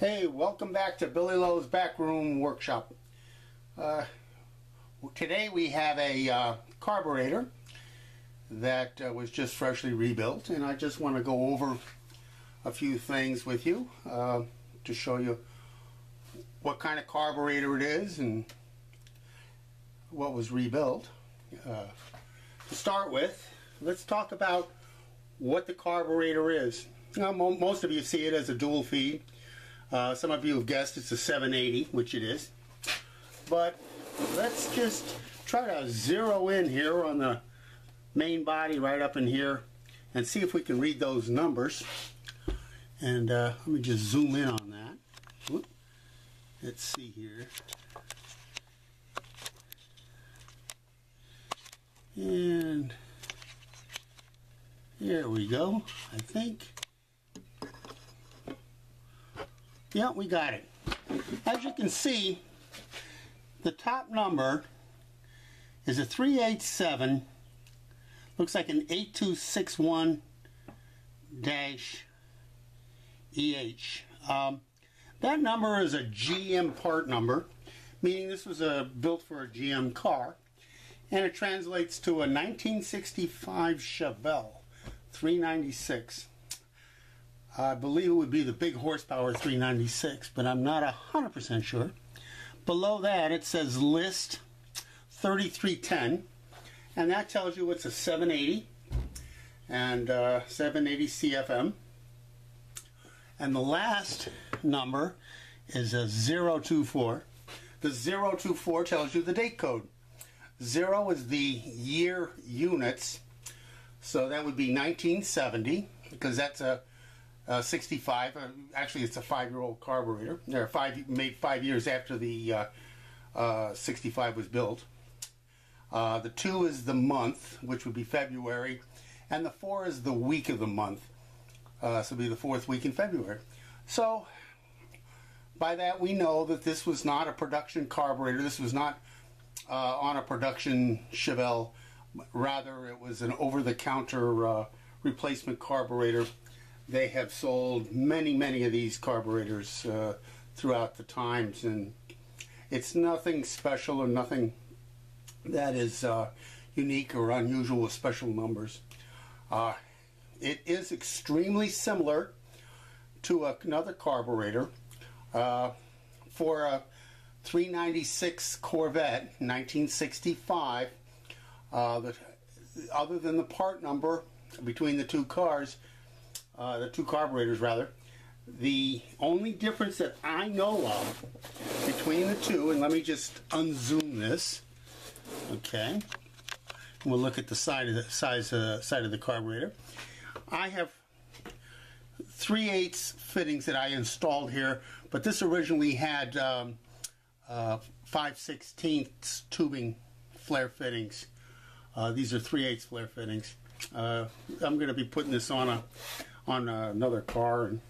Hey, welcome back to Billy Lowe's Backroom Workshop. Today we have a carburetor that was just freshly rebuilt, and I just want to go over a few things with you to show you what kind of carburetor it is and what was rebuilt. To start with, let's talk about what the carburetor is. Now, most of you see it as a dual feed. Some of you have guessed it's a 780, which it is. But let's just try to zero in here on the main body right up in here and see if we can read those numbers. And let me just zoom in on that. Whoop. Let's see here. And here we go, I think. Yeah, we got it. As you can see, the top number is a 387, looks like an 8261-EH. That number is a GM part number, meaning this was built for a GM car, and it translates to a 1965 Chevelle 396. I believe it would be the big horsepower 396, but I'm not 100% sure. Below that it says list 3310, and that tells you it's a 780 and 780 CFM. And the last number is a 024. The 024 tells you the date code. 0 is the year units, so that would be 1970, because that's a 65. Actually, it's a 5-year-old carburetor. They're made 5 years after the 65 was built. The 2 is the month, which would be February, and the 4 is the week of the month. So it'll be the 4th week in February. So by that we know that this was not a production carburetor. This was not on a production Chevelle. Rather, it was an over-the-counter replacement carburetor. They have sold many of these carburetors throughout the times, and it's nothing special or nothing that is unique or unusual with special numbers. It is extremely similar to another carburetor for a 396 Corvette 1965. Other than the part number between the two cars, the two carburetors rather, the only difference that I know of between the two, and let me just unzoom this, okay, we'll look at the side of the carburetor. I have 3/8 fittings that I installed here, but this originally had 5/16 tubing flare fittings. These are 3/8 flare fittings. I'm going to be putting this on another car, and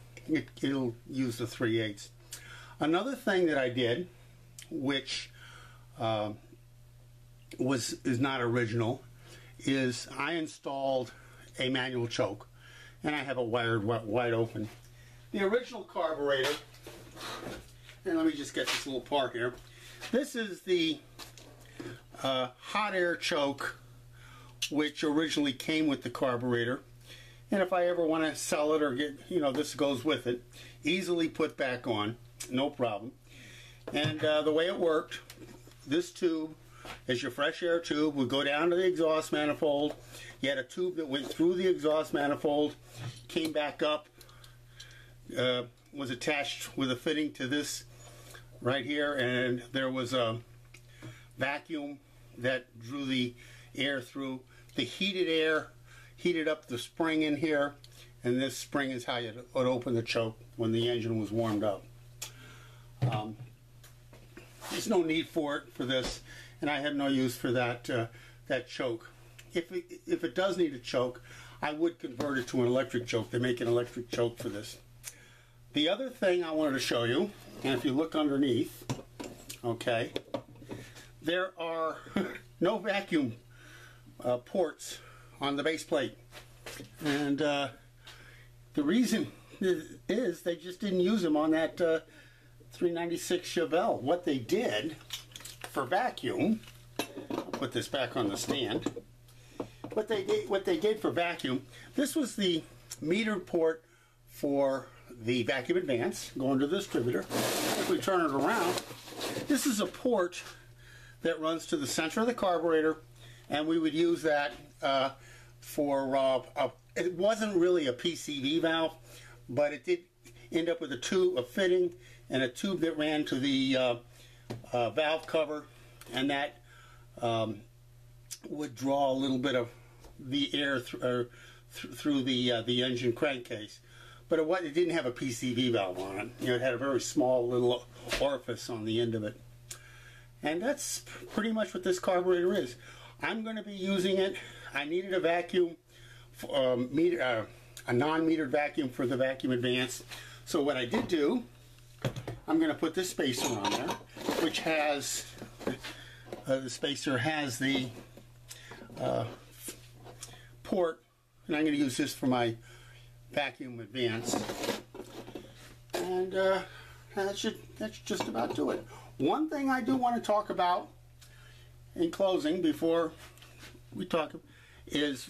it'll use the 3/8. Another thing that I did, which is not original, is I installed a manual choke, and I have it wired wide open. The original carburetor, and let me just get this little part here. This is the hot air choke, which originally came with the carburetor. And if I ever want to sell it or get, this goes with it. Easily put back on, no problem. And the way it worked, this tube is your fresh air tube, would go down to the exhaust manifold. You had a tube that went through the exhaust manifold, came back up, was attached with a fitting to this right here, and there was a vacuum that drew the air through. The heated air heated up the spring in here, and this spring is how you would open the choke when the engine was warmed up. There's no need for this, and I have no use for that choke. If it does need a choke, I would convert it to an electric choke. They make an electric choke for this. The other thing I wanted to show you, and if you look underneath, okay, there are no vacuum ports on the base plate, and the reason is they just didn't use them on that 396 Chevelle. What they did for vacuum, I'll put this back on the stand. What they did for vacuum, this was the meter port for the vacuum advance going to the distributor. If we turn it around, this is a port that runs to the center of the carburetor, and we would use that for it wasn't really a PCV valve, but it did end up with a fitting and a tube that ran to the valve cover, and that would draw a little bit of the air through the engine crankcase. But it didn't have a PCV valve on it. You know, it had a very small little orifice on the end of it. And that's pretty much what this carburetor is. I'm going to be using it. I needed a vacuum, a non-metered vacuum for the vacuum advance. So what I did do, I'm going to put this spacer on there, which has, the spacer has the port, and I'm going to use this for my vacuum advance. And that's just about do it. One thing I do want to talk about in closing before we talk is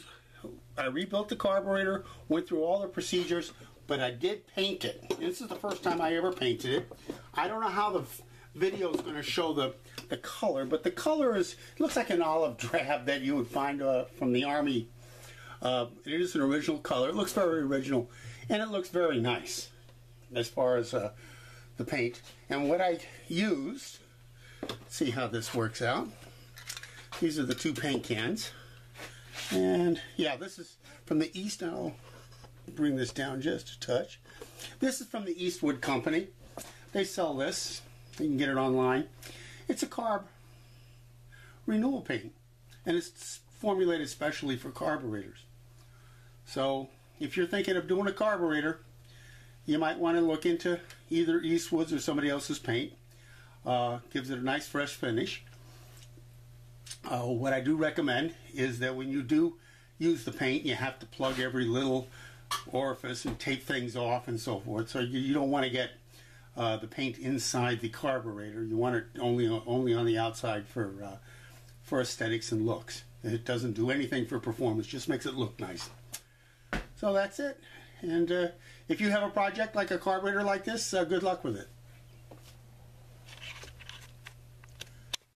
I rebuilt the carburetor, went through all the procedures, but I did paint it. This is the first time I ever painted it. I don't know how the video is going to show the color, but the color it looks like an olive drab that you would find from the Army. It is an original color. It looks very original, and it looks very nice as far as the paint. And what I used, see how this works out. These are the two paint cans. And yeah, this is from the East. I'll bring this down just a touch. This is from the Eastwood Company. They sell this. You can get it online. It's a carb renewal paint, and it's formulated specially for carburetors. So if you're thinking of doing a carburetor, you might want to look into either Eastwood's or somebody else's paint. Gives it a nice fresh finish. What I do recommend is that when you do use the paint, you have to plug every little orifice and tape things off and so forth. So you don't want to get the paint inside the carburetor. You want it only on the outside for aesthetics and looks. It doesn't do anything for performance, just makes it look nice. So that's it. And if you have a project like a carburetor like this, good luck with it.